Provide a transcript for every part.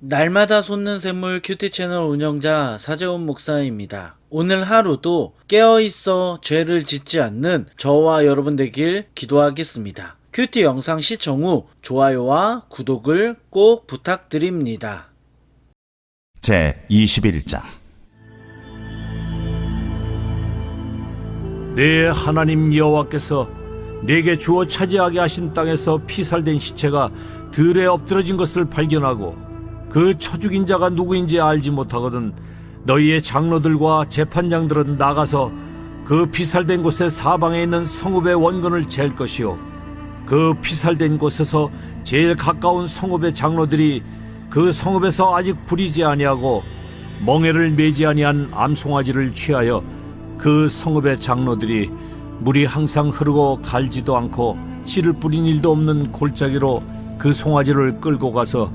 날마다 솟는 샘물 큐티 채널 운영자 사재훈 목사입니다. 오늘 하루도 깨어있어 죄를 짓지 않는 저와 여러분 되길 기도하겠습니다. 큐티 영상 시청 후 좋아요와 구독을 꼭 부탁드립니다. 제 21장. 내 하나님 여호와께서 내게 주어 차지하게 하신 땅에서 피살된 시체가 들에 엎드러진 것을 발견하고 그 쳐죽인 자가 누구인지 알지 못하거든 너희의 장로들과 재판장들은 나가서 그 피살된 곳의 사방에 있는 성읍의 원근을 잴 것이요, 그 피살된 곳에서 제일 가까운 성읍의 장로들이 그 성읍에서 아직 부리지 아니하고 멍에를 매지 아니한 암송아지를 취하여 그 성읍의 장로들이 물이 항상 흐르고 갈지도 않고 씨를 뿌린 일도 없는 골짜기로 그 송아지를 끌고 가서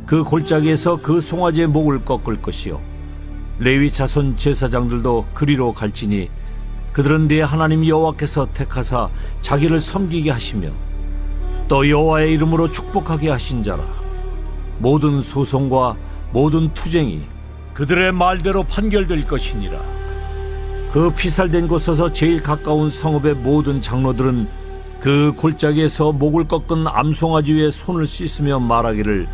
그 골짜기에서 그 송아지의 목을 꺾을 것이요, 레위 자손 제사장들도 그리로 갈지니 그들은 네 하나님 여호와께서 택하사 자기를 섬기게 하시며 또 여호와의 이름으로 축복하게 하신 자라. 모든 소송과 모든 투쟁이 그들의 말대로 판결될 것이니라. 그 피살된 곳에서 제일 가까운 성읍의 모든 장로들은 그 골짜기에서 목을 꺾은 암송아지 위에 손을 씻으며 말하기를,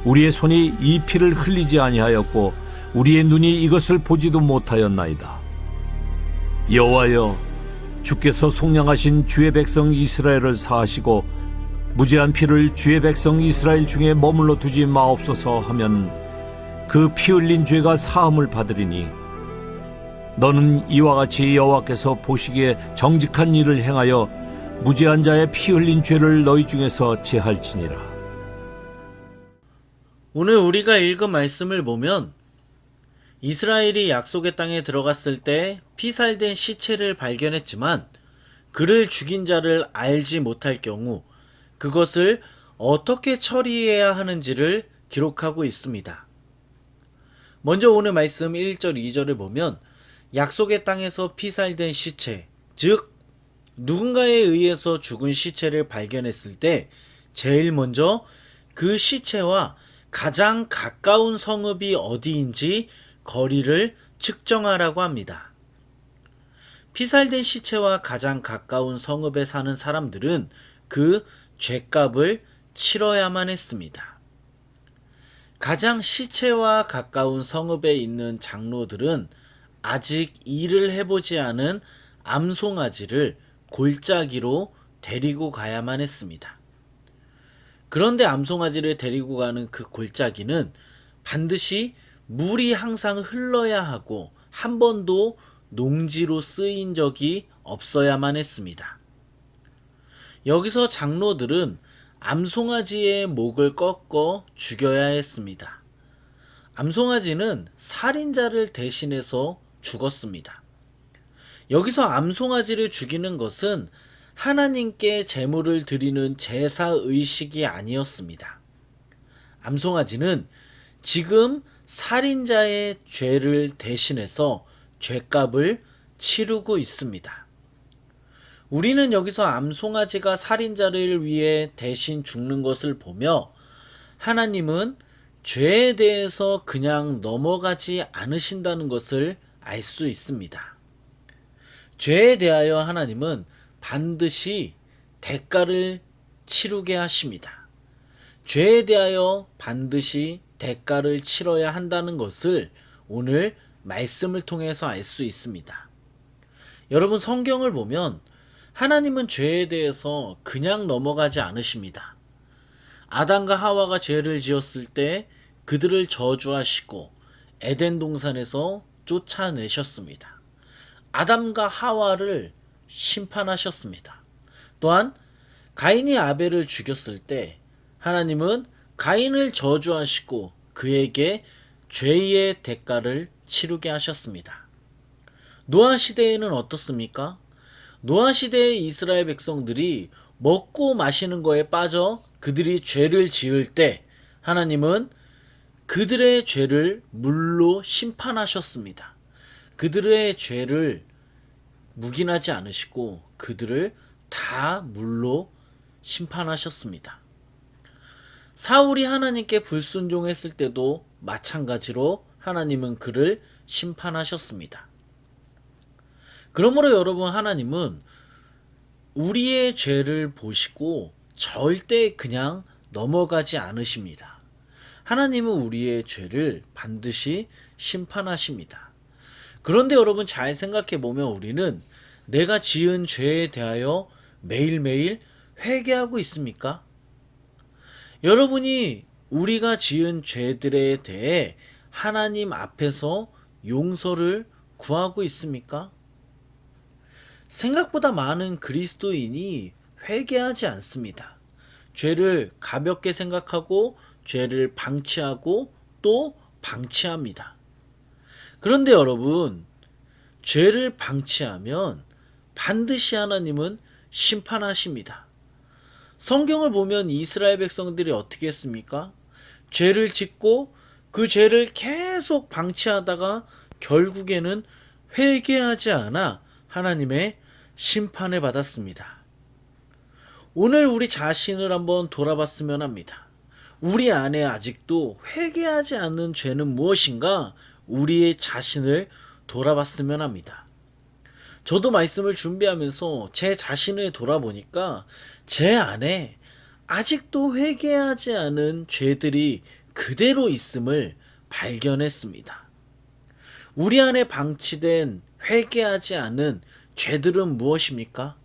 우리의 손이 이 피를 흘리지 아니하였고 우리의 눈이 이것을 보지도 못하였나이다. 여호와여, 주께서 속량하신 주의 백성 이스라엘을 사하시고 무죄한 피를 주의 백성 이스라엘 중에 머물러 두지 마옵소서 하면 그 피 흘린 죄가 사함을 받으리니 너는 이와 같이 여호와께서 보시기에 정직한 일을 행하여 무죄한 자의 피 흘린 죄를 너희 중에서 제할지니라. 오늘 우리가 읽은 말씀을 보면 이스라엘이 약속의 땅에 들어갔을 때 피살된 시체를 발견했지만 그를 죽인 자를 알지 못할 경우 그것을 어떻게 처리해야 하는지를 기록하고 있습니다. 먼저 오늘 말씀 1절 2절을 보면 약속의 땅에서 피살된 시체, 즉 누군가에 의해서 죽은 시체를 발견했을 때 제일 먼저 그 시체와 가장 가까운 성읍이 어디인지 거리를 측정하라고 합니다. 피살된 시체와 가장 가까운 성읍에 사는 사람들은 그 죗값을 치러야만 했습니다. 가장 시체와 가까운 성읍에 있는 장로들은 아직 일을 해보지 않은 암송아지를 골짜기로 데리고 가야만 했습니다. 그런데 암송아지를 데리고 가는 그 골짜기는 반드시 물이 항상 흘러야 하고 한 번도 농지로 쓰인 적이 없어야만 했습니다. 여기서 장로들은 암송아지의 목을 꺾어 죽여야 했습니다. 암송아지는 살인자를 대신해서 죽었습니다. 여기서 암송아지를 죽이는 것은 하나님께 제물을 드리는 제사 의식이 아니었습니다. 암송아지는 지금 살인자의 죄를 대신해서 죗값을 치르고 있습니다. 우리는 여기서 암송아지가 살인자를 위해 대신 죽는 것을 보며 하나님은 죄에 대해서 그냥 넘어가지 않으신다는 것을 알 수 있습니다. 죄에 대하여 하나님은 반드시 대가를 치르게 하십니다. 죄에 대하여 반드시 대가를 치러야 한다는 것을 오늘 말씀을 통해서 알 수 있습니다. 여러분, 성경을 보면 하나님은 죄에 대해서 그냥 넘어가지 않으십니다. 아담과 하와가 죄를 지었을 때 그들을 저주하시고 에덴 동산에서 쫓아내셨습니다. 아담과 하와를 심판하셨습니다. 또한 가인이 아벨을 죽였을 때 하나님은 가인을 저주하시고 그에게 죄의 대가를 치르게 하셨습니다. 노아 시대에는 어떻습니까? 노아 시대의 이스라엘 백성들이 먹고 마시는 거에 빠져 그들이 죄를 지을 때 하나님은 그들의 죄를 물로 심판하셨습니다. 그들의 죄를 묵인하지 않으시고 그들을 다 물로 심판하셨습니다. 사울이 하나님께 불순종했을 때도 마찬가지로 하나님은 그를 심판하셨습니다. 그러므로 여러분, 하나님은 우리의 죄를 보시고 절대 그냥 넘어가지 않으십니다. 하나님은 우리의 죄를 반드시 심판하십니다. 그런데 여러분, 잘 생각해 보면 우리는 내가 지은 죄에 대하여 매일매일 회개하고 있습니까? 여러분이 우리가 지은 죄들에 대해 하나님 앞에서 용서를 구하고 있습니까? 생각보다 많은 그리스도인이 회개하지 않습니다. 죄를 가볍게 생각하고 죄를 방치하고 또 방치합니다. 그런데 여러분, 죄를 방치하면 반드시 하나님은 심판하십니다. 성경을 보면 이스라엘 백성들이 어떻게 했습니까? 죄를 짓고 그 죄를 계속 방치하다가 결국에는 회개하지 않아 하나님의 심판을 받았습니다. 오늘 우리 자신을 한번 돌아봤으면 합니다. 우리 안에 아직도 회개하지 않는 죄는 무엇인가? 우리의 자신을 돌아봤으면 합니다. 저도 말씀을 준비하면서 제 자신을 돌아보니까 제 안에 아직도 회개하지 않은 죄들이 그대로 있음을 발견했습니다. 우리 안에 방치된 회개하지 않은 죄들은 무엇입니까?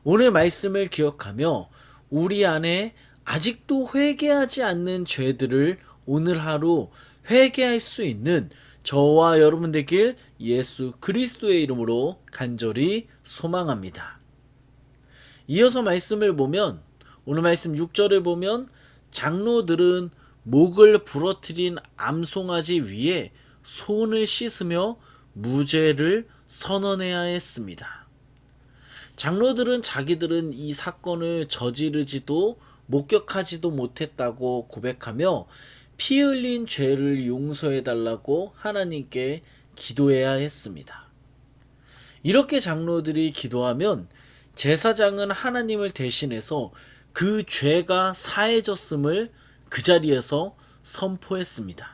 오늘 말씀을 기억하며 우리 안에 아직도 회개하지 않는 죄들을 오늘 하루 회개할 수 있는 저와 여러분 되길 예수 그리스도의 이름으로 간절히 소망합니다. 이어서 말씀을 보면 오늘 말씀 6절을 보면 장로들은 목을 부러뜨린 암송아지 위에 손을 씻으며 무죄를 선언해야 했습니다. 장로들은 자기들은 이 사건을 저지르지도 목격하지도 못했다고 고백하며 피 흘린 죄를 용서해달라고 하나님께 기도해야 했습니다. 이렇게 장로들이 기도하면 제사장은 하나님을 대신해서 그 죄가 사해졌음을 그 자리에서 선포했습니다.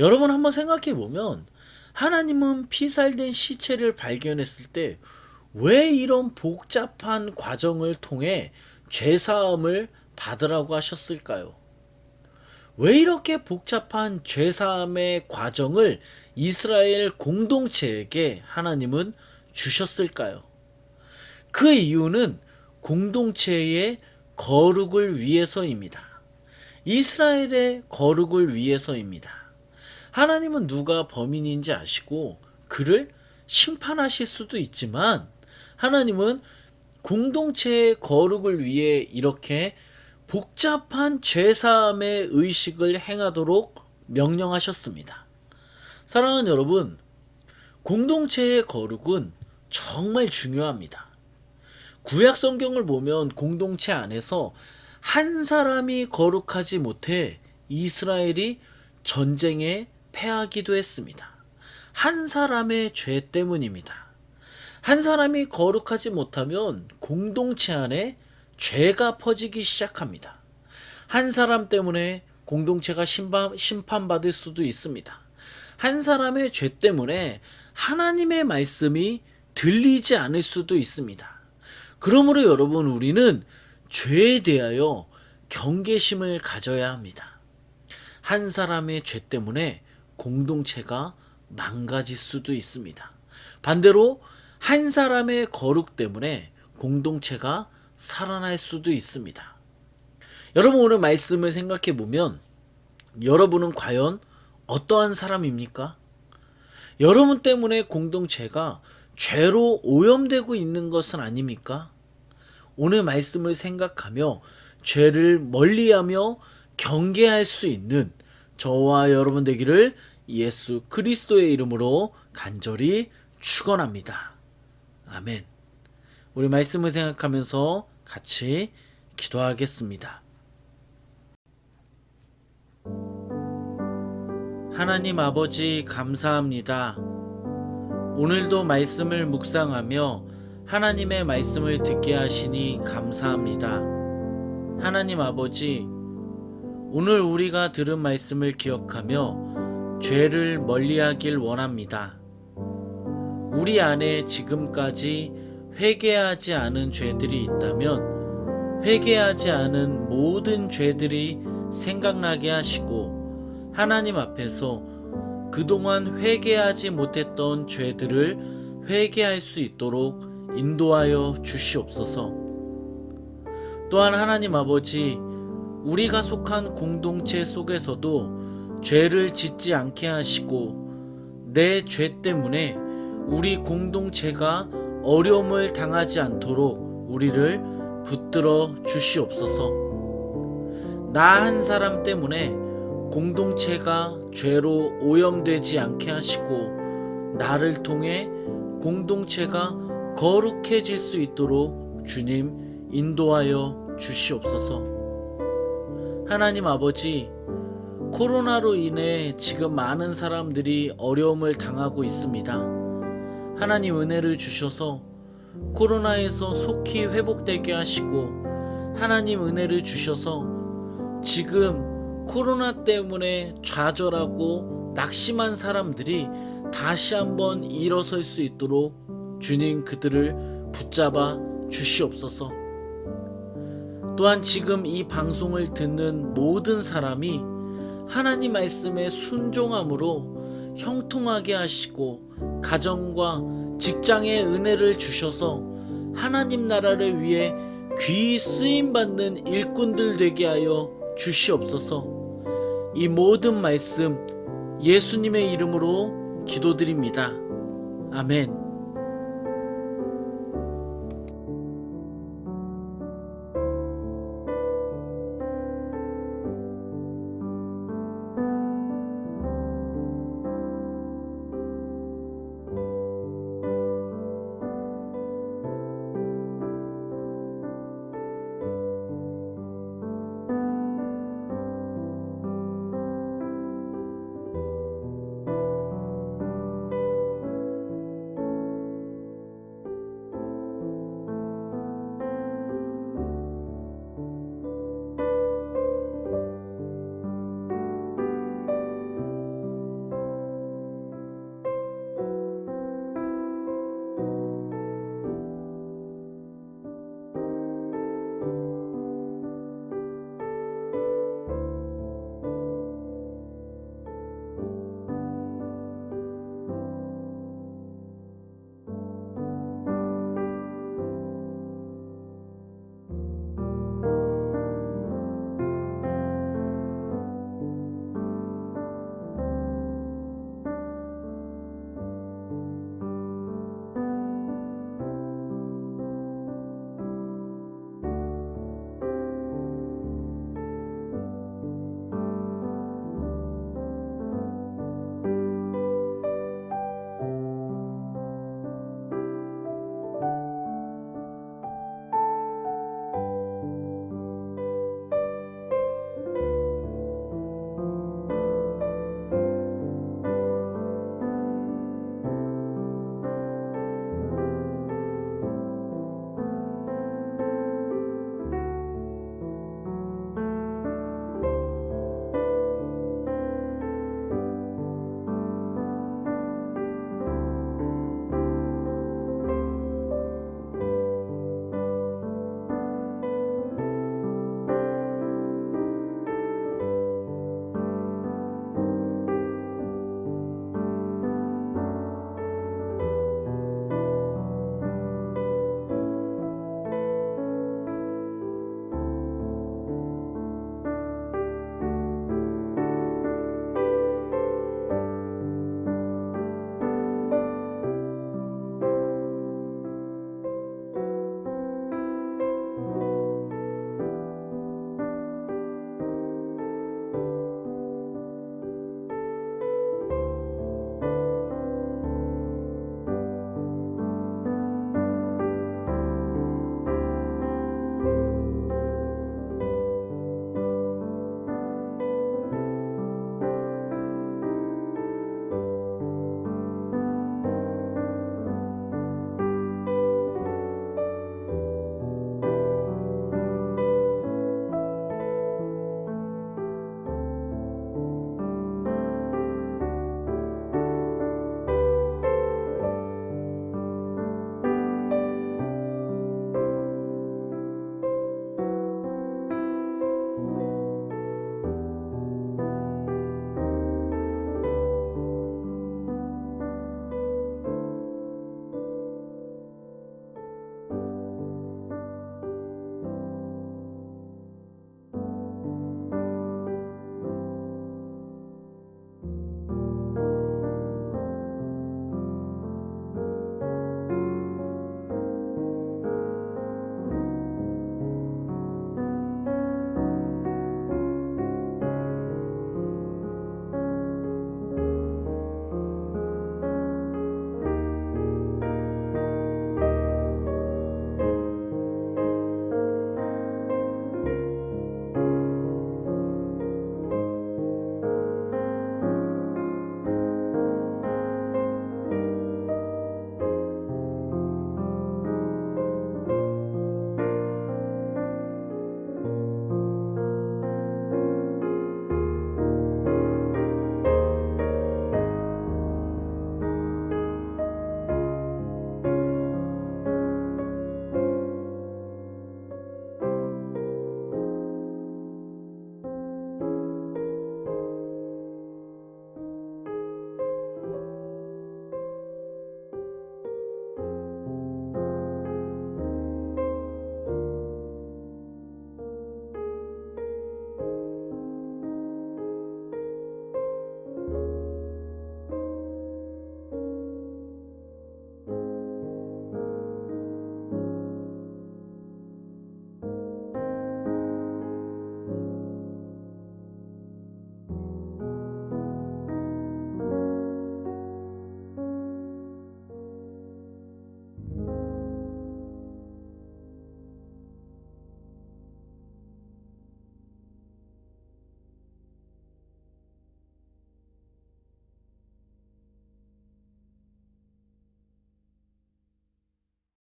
여러분 한번 생각해 보면 하나님은 피살된 시체를 발견했을 때 왜 이런 복잡한 과정을 통해 죄사함을 받으라고 하셨을까요? 왜 이렇게 복잡한 죄사함의 과정을 이스라엘 공동체에게 하나님은 주셨을까요? 그 이유는 공동체의 거룩을 위해서입니다. 이스라엘의 거룩을 위해서입니다. 하나님은 누가 범인인지 아시고 그를 심판하실 수도 있지만 하나님은 공동체의 거룩을 위해 이렇게 복잡한 죄사함의 의식을 행하도록 명령하셨습니다. 사랑하는 여러분, 공동체의 거룩은 정말 중요합니다. 구약 성경을 보면 공동체 안에서 한 사람이 거룩하지 못해 이스라엘이 전쟁에 패하기도 했습니다. 한 사람의 죄 때문입니다. 한 사람이 거룩하지 못하면 공동체 안에 죄가 퍼지기 시작합니다. 한 사람 때문에 공동체가 심판받을 수도 있습니다. 한 사람의 죄 때문에 하나님의 말씀이 들리지 않을 수도 있습니다. 그러므로 여러분, 우리는 죄에 대하여 경계심을 가져야 합니다. 한 사람의 죄 때문에 공동체가 망가질 수도 있습니다. 반대로 한 사람의 거룩 때문에 공동체가 살아날 수도 있습니다. 여러분, 오늘 말씀을 생각해 보면 여러분은 과연 어떠한 사람입니까? 여러분 때문에 공동체가 죄로 오염되고 있는 것은 아닙니까? 오늘 말씀을 생각하며 죄를 멀리하며 경계할 수 있는 저와 여러분 되기를 예수 그리스도의 이름으로 간절히 축원합니다. 아멘. 우리 말씀을 생각하면서 같이 기도하겠습니다. 하나님 아버지, 감사합니다. 오늘도 말씀을 묵상하며 하나님의 말씀을 듣게 하시니 감사합니다. 하나님 아버지, 오늘 우리가 들은 말씀을 기억하며 죄를 멀리하길 원합니다. 우리 안에 지금까지 회개하지 않은 죄들이 있다면 회개하지 않은 모든 죄들이 생각나게 하시고 하나님 앞에서 그동안 회개하지 못했던 죄들을 회개할 수 있도록 인도하여 주시옵소서. 또한 하나님 아버지, 우리가 속한 공동체 속에서도 죄를 짓지 않게 하시고 내 죄 때문에 우리 공동체가 어려움을 당하지 않도록 우리를 붙들어 주시옵소서. 나 한 사람 때문에 공동체가 죄로 오염되지 않게 하시고 나를 통해 공동체가 거룩해질 수 있도록 주님 인도하여 주시옵소서. 하나님 아버지, 코로나로 인해 지금 많은 사람들이 어려움을 당하고 있습니다. 하나님 은혜를 주셔서 코로나에서 속히 회복되게 하시고 하나님 은혜를 주셔서 지금 코로나 때문에 좌절하고 낙심한 사람들이 다시 한번 일어설 수 있도록 주님 그들을 붙잡아 주시옵소서. 또한 지금 이 방송을 듣는 모든 사람이 하나님 말씀에 순종함으로 형통하게 하시고 가정과 직장에 은혜를 주셔서 하나님 나라를 위해 귀히 쓰임받는 일꾼들 되게 하여 주시옵소서. 이 모든 말씀 예수님의 이름으로 기도드립니다. 아멘.